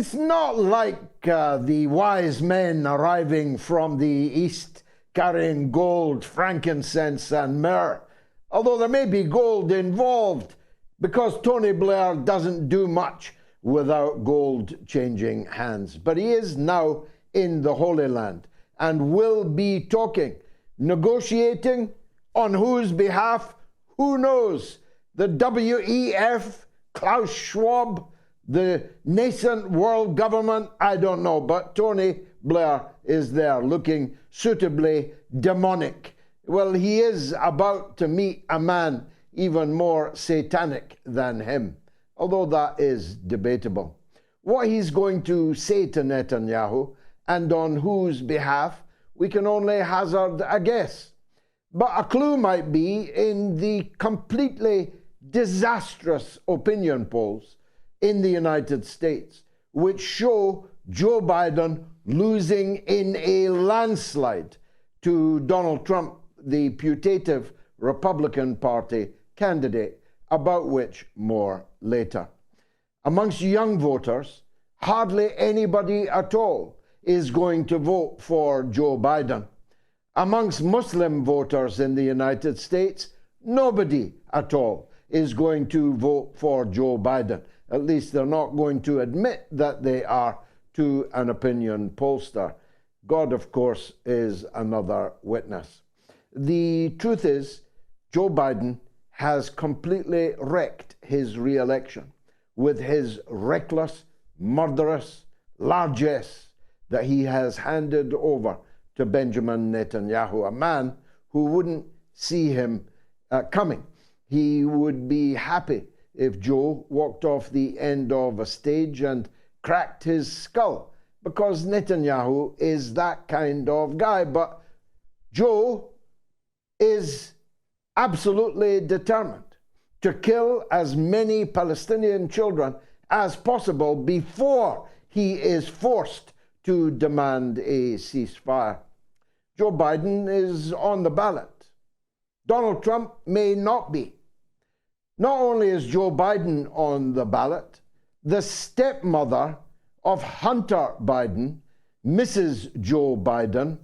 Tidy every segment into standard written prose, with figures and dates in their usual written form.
It's not like the wise men arriving from the east carrying gold, frankincense, and myrrh, although there may be gold involved, because Tony Blair doesn't do much without gold changing hands. But he is now in the Holy Land and will be talking, negotiating on whose behalf, who knows? The WEF, Klaus Schwab, the nascent world government, I don't know, but Tony Blair is there looking suitably demonic. Well, he is about to meet a man even more satanic than him, although that is debatable. What he's going to say to Netanyahu and on whose behalf, we can only hazard a guess. But a clue might be in the completely disastrous opinion polls in the United States, which show Joe Biden losing in a landslide to Donald Trump, the putative Republican Party candidate, about which more later. Amongst young voters, hardly anybody at all is going to vote for Joe Biden. Amongst Muslim voters in the United States, nobody at all is going to vote for Joe Biden. At least they're not going to admit that they are to an opinion pollster. God, of course, is another witness. The truth is, Joe Biden has completely wrecked his re-election with his reckless, murderous largesse that he has handed over to Benjamin Netanyahu, a man who wouldn't see him coming. He would be happy if Joe walked off the end of a stage and cracked his skull, because Netanyahu is that kind of guy. But Joe is absolutely determined to kill as many Palestinian children as possible before he is forced to demand a ceasefire. Joe Biden is on the ballot. Donald Trump may not be. Not only is Joe Biden on the ballot, the stepmother of Hunter Biden, Mrs. Joe Biden,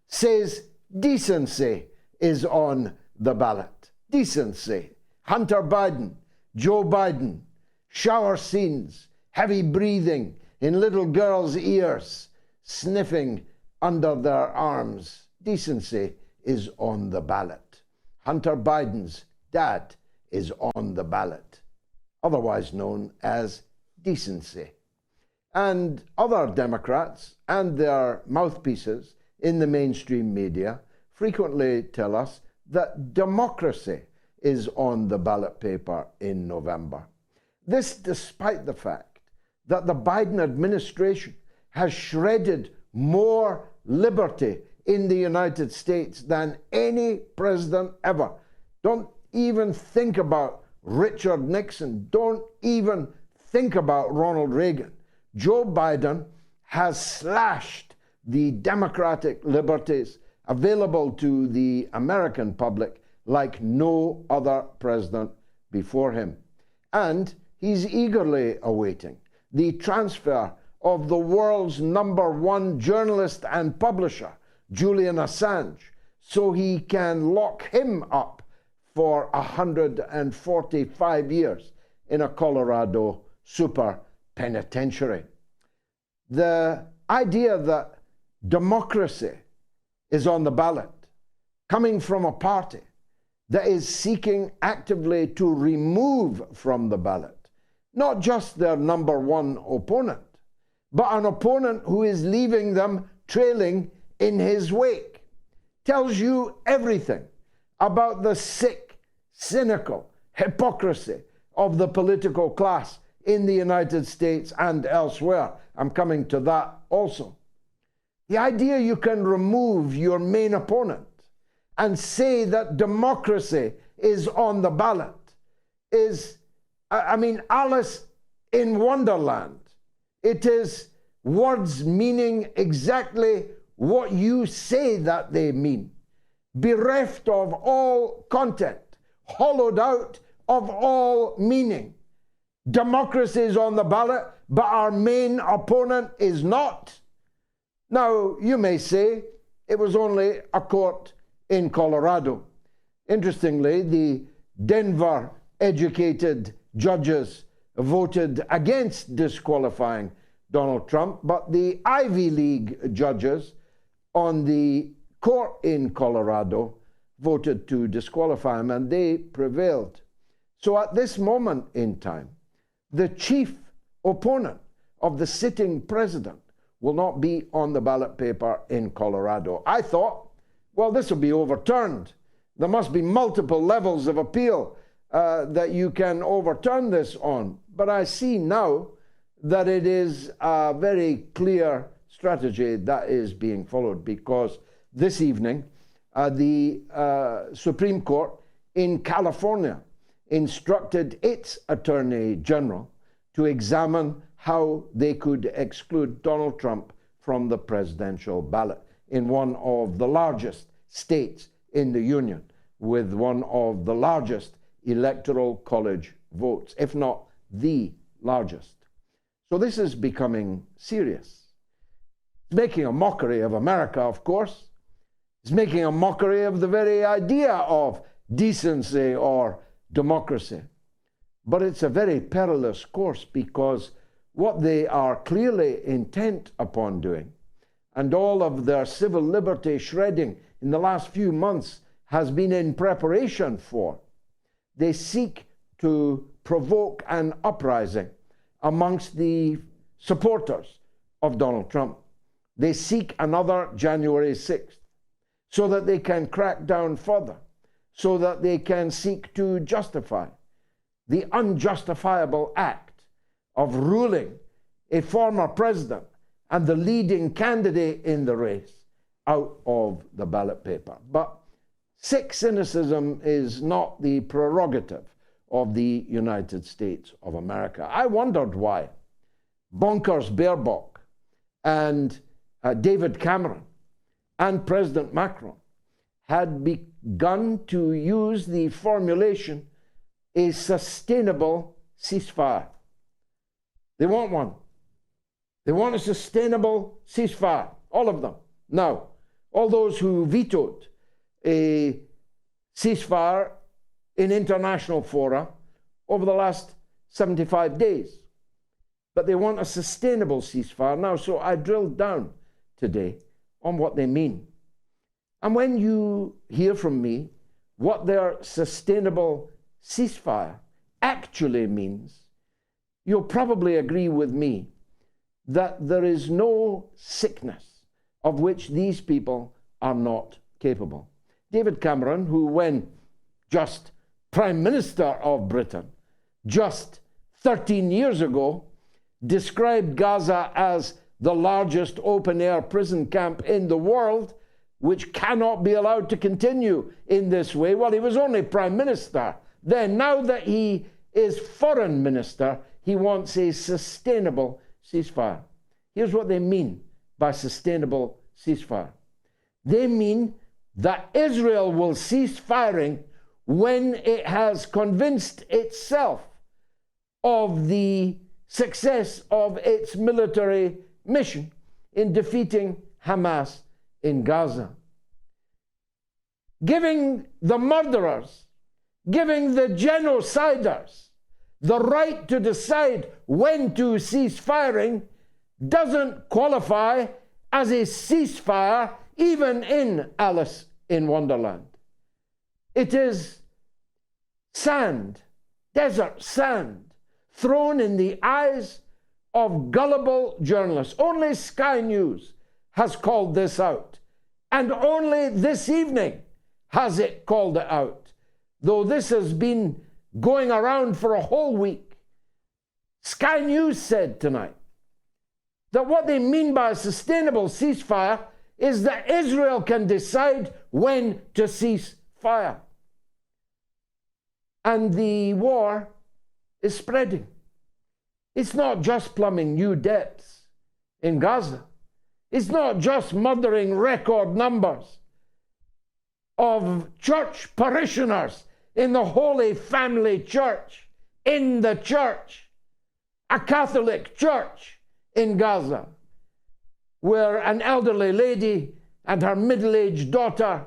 says decency is on the ballot. Decency. Hunter Biden, Joe Biden, shower scenes, heavy breathing in little girls' ears, sniffing under their arms. Decency is on the ballot. Hunter Biden's dad is on the ballot, otherwise known as decency. And other Democrats and their mouthpieces in the mainstream media frequently tell us that democracy is on the ballot paper in November. This despite the fact that the Biden administration has shredded more liberty in the United States than any president ever. Don't even think about Richard Nixon. Don't even think about Ronald Reagan. Joe Biden has slashed the democratic liberties available to the American public like no other president before him. And he's eagerly awaiting the transfer of the world's #1 journalist and publisher, Julian Assange, so he can lock him up for 145 years in a Colorado super penitentiary. The idea that democracy is on the ballot, coming from a party that is seeking actively to remove from the ballot not just their #1 opponent, but an opponent who is leaving them trailing in his wake, tells you everything about the sick, cynical hypocrisy of the political class in the United States and elsewhere. I'm coming to that also. The idea you can remove your main opponent and say that democracy is on the ballot is, Alice in Wonderland. It is words meaning exactly what you say that they mean, bereft of all content, hollowed out of all meaning. Democracy is on the ballot but our main opponent is not. Now, you may say it was only a court in Colorado. Interestingly, the Denver-educated judges voted against disqualifying Donald Trump, but the Ivy League judges on the court in Colorado voted to disqualify him, and they prevailed. So at this moment in time, the chief opponent of the sitting president will not be on the ballot paper in Colorado. I thought, well, this will be overturned. There must be multiple levels of appeal that you can overturn this on. But I see now that it is a very clear strategy that is being followed, because this evening the Supreme Court in California instructed its Attorney General to examine how they could exclude Donald Trump from the presidential ballot in one of the largest states in the Union, with one of the largest electoral college votes, if not the largest. So this is becoming serious. It's making a mockery of America, of course. It's making a mockery of the very idea of decency or democracy. But it's a very perilous course, because what they are clearly intent upon doing, and all of their civil liberty shredding in the last few months has been in preparation for, they seek to provoke an uprising amongst the supporters of Donald Trump. They seek another January 6th so that they can crack down further, so that they can seek to justify the unjustifiable act of ruling a former president and the leading candidate in the race out of the ballot paper. But sick cynicism is not the prerogative of the United States of America. I wondered why bonkers Baerbock and David Cameron and President Macron had begun to use the formulation a sustainable ceasefire. They want one. They want a sustainable ceasefire, all of them. Now, all those who vetoed a ceasefire in international fora over the last 75 days. But they want a sustainable ceasefire now, so I drilled down today on what they mean. And when you hear from me what their sustainable ceasefire actually means, you'll probably agree with me that there is no sickness of which these people are not capable. David Cameron, who when just Prime Minister of Britain, just 13 years ago, described Gaza as the largest open-air prison camp in the world, which cannot be allowed to continue in this way. Well, he was only Prime Minister then. Now that he is Foreign Minister, he wants a sustainable ceasefire. Here's what they mean by sustainable ceasefire. They mean that Israel will cease firing when it has convinced itself of the success of its military mission in defeating Hamas in Gaza. Giving the murderers, giving the genociders the right to decide when to cease firing doesn't qualify as a ceasefire, even in Alice in Wonderland. It is sand, desert sand, thrown in the eyes of gullible journalists. Only Sky News has called this out, and only this evening has it called it out, though this has been going around for a whole week. Sky News said tonight that what they mean by a sustainable ceasefire is that Israel can decide when to cease fire. And the war is spreading. It's not just plumbing new depths in Gaza. It's not just murdering record numbers of church parishioners in the Holy Family Church, in the church, a Catholic church in Gaza, where an elderly lady and her middle-aged daughter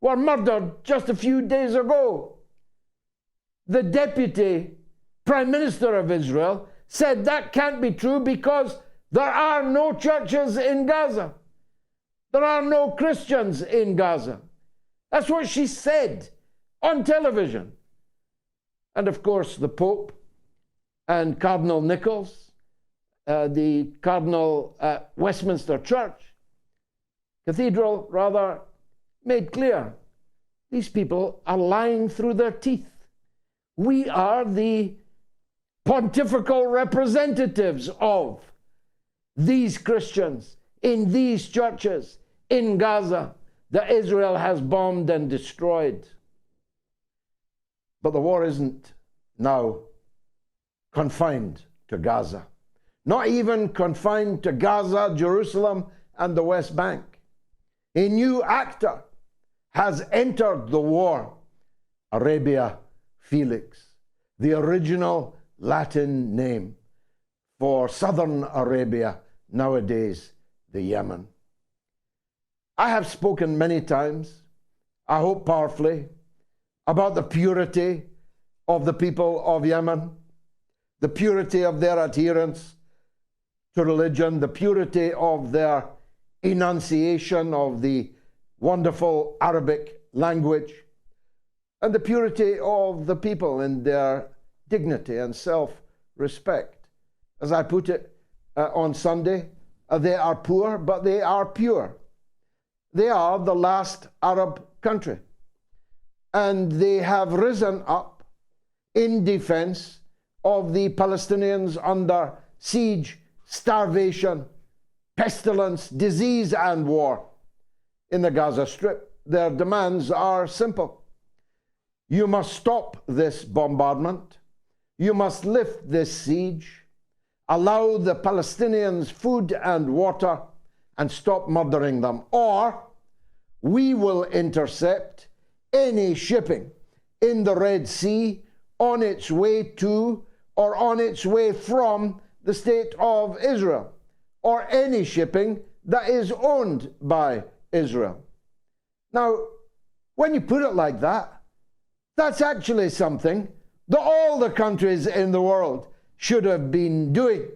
were murdered just a few days ago. The deputy prime minister of Israel said that can't be true because there are no churches in Gaza. There are no Christians in Gaza. That's what she said on television. And of course, the Pope and Cardinal Nichols, the Cardinal at Westminster Cathedral, made clear these people are lying through their teeth. We are the pontifical representatives of these Christians in these churches in Gaza that Israel has bombed and destroyed. But the war isn't now confined to Gaza. Not even confined to Gaza, Jerusalem, and the West Bank. A new actor has entered the war, Arabia Felix, the original Latin name for southern Arabia, nowadays the Yemen. I have spoken many times, I hope powerfully, about the purity of the people of Yemen, the purity of their adherence to religion, the purity of their enunciation of the wonderful Arabic language, and the purity of the people in their dignity and self-respect. As I put it on Sunday, they are poor, but they are pure. They are the last Arab country, and they have risen up in defense of the Palestinians under siege, starvation, pestilence, disease, and war in the Gaza Strip. Their demands are simple. You must stop this bombardment. You must lift this siege. Allow the Palestinians food and water and stop murdering them. Or we will intercept any shipping in the Red Sea on its way to or on its way from the state of Israel, or any shipping that is owned by Israel. Now, when you put it like that, that's actually something that all the countries in the world should have been doing,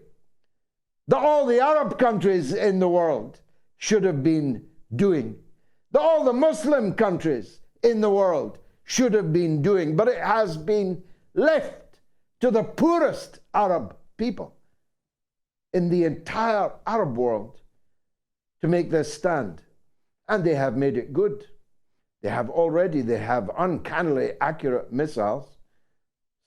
that all the Arab countries in the world should have been doing, that all the Muslim countries in the world should have been doing, but it has been left to the poorest Arab people in the entire Arab world to make this stand. And they have made it good. They have uncannily accurate missiles,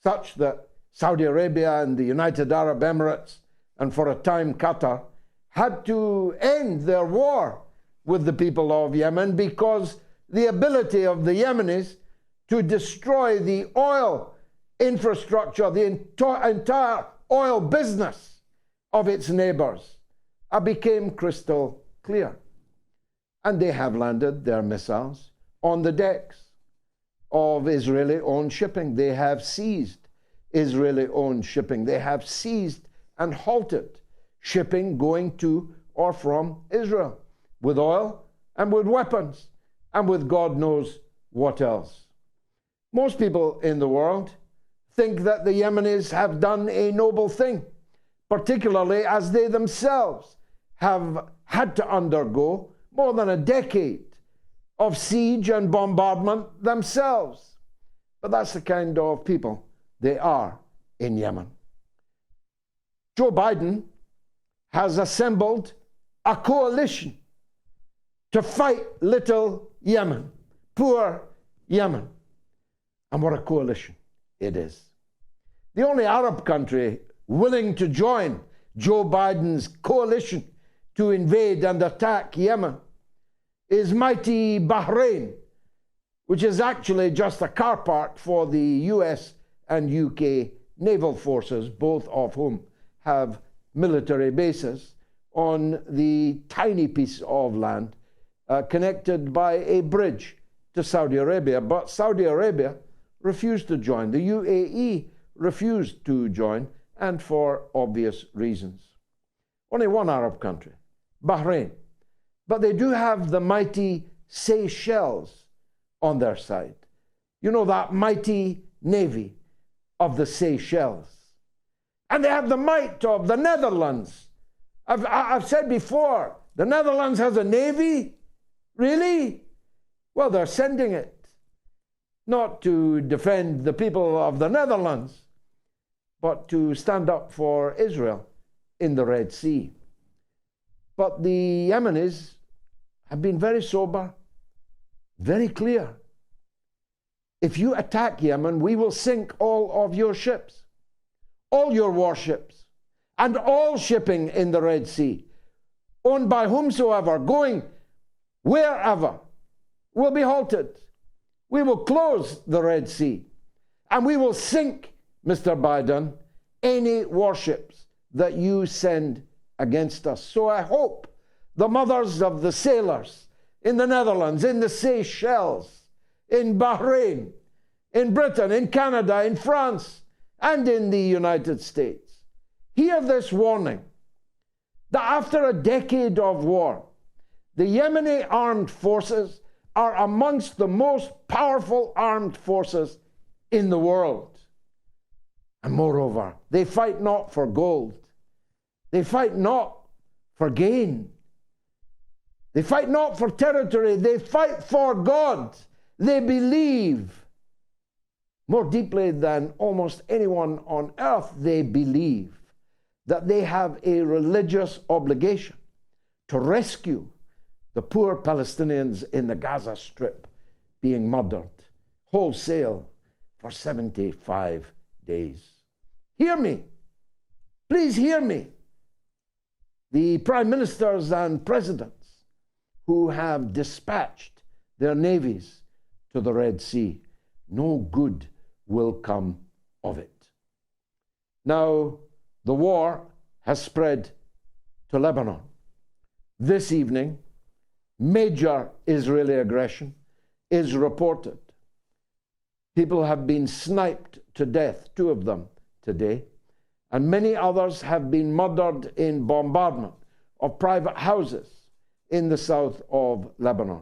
such that Saudi Arabia and the United Arab Emirates, and for a time Qatar, had to end their war with the people of Yemen because the ability of the Yemenis to destroy the oil infrastructure, the entire oil business of its neighbors, became crystal clear. And they have landed their missiles on the decks of Israeli-owned shipping. They have seized Israeli-owned shipping. They have seized and halted shipping going to or from Israel with oil and with weapons and with God knows what else. Most people in the world think that the Yemenis have done a noble thing, particularly as they themselves have had to undergo more than a decade of siege and bombardment themselves. But that's the kind of people they are in Yemen. Joe Biden has assembled a coalition to fight little Yemen, poor Yemen. And what a coalition it is. The only Arab country willing to join Joe Biden's coalition to invade and attack Yemen is mighty Bahrain, which is actually just a car park for the US and UK naval forces, both of whom have military bases on the tiny piece of land connected by a bridge to Saudi Arabia. But Saudi Arabia refused to join. The UAE refused to join. and for obvious reasons. Only one Arab country, Bahrain. But they do have the mighty Seychelles on their side. You know, that mighty navy of the Seychelles. And they have the might of the Netherlands. I've said before, the Netherlands has a navy? Really? Well, they're sending it. Not to defend the people of the Netherlands, but to stand up for Israel in the Red Sea. But the Yemenis have been very sober, very clear. If you attack Yemen, we will sink all of your ships, all your warships, and all shipping in the Red Sea, owned by whomsoever, going wherever, will be halted. We will close the Red Sea, and we will sink, Mr. Biden, any warships that you send against us. So I hope the mothers of the sailors in the Netherlands, in the Seychelles, in Bahrain, in Britain, in Canada, in France, and in the United States, hear this warning that after a decade of war, the Yemeni armed forces are amongst the most powerful armed forces in the world. And moreover, they fight not for gold. They fight not for gain. They fight not for territory. They fight for God. They believe more deeply than almost anyone on earth. They believe that they have a religious obligation to rescue the poor Palestinians in the Gaza Strip being murdered wholesale for 75 days. Hear me. Please hear me. The prime ministers and presidents who have dispatched their navies to the Red Sea, no good will come of it. Now, the war has spread to Lebanon. This evening, major Israeli aggression is reported. People have been sniped to death, 2 of them today, and many others have been murdered in bombardment of private houses in the south of Lebanon.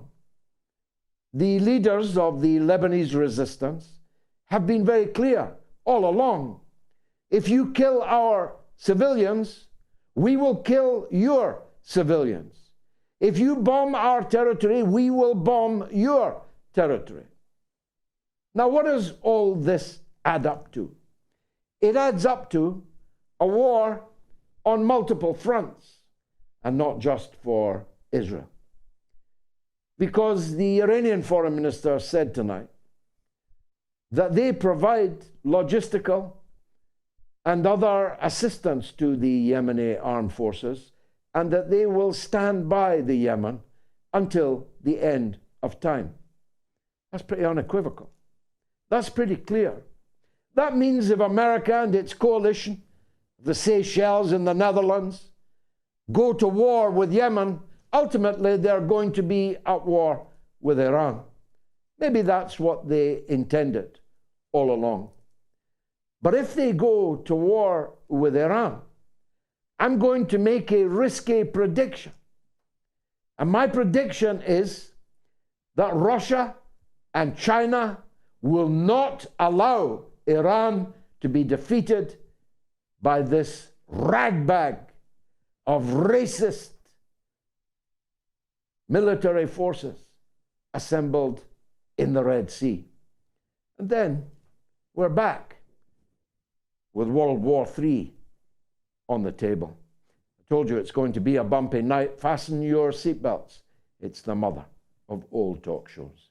The leaders of the Lebanese resistance have been very clear all along. If you kill our civilians, we will kill your civilians. If you bomb our territory, we will bomb your territory. Now, what does all this add up to? It adds up to a war on multiple fronts, and not just for Israel. Because the Iranian foreign minister said tonight that they provide logistical and other assistance to the Yemeni armed forces, and that they will stand by the Yemen until the end of time. That's pretty unequivocal. That's pretty clear. That means if America and its coalition, the Seychelles and the Netherlands, go to war with Yemen, ultimately they're going to be at war with Iran. Maybe that's what they intended all along. But if they go to war with Iran, I'm going to make a risky prediction. And my prediction is that Russia and China will not allow Iran to be defeated by this ragbag of racist military forces assembled in the Red Sea. And then we're back with World War III on the table. I told you it's going to be a bumpy night. Fasten your seatbelts. It's the mother of all talk shows.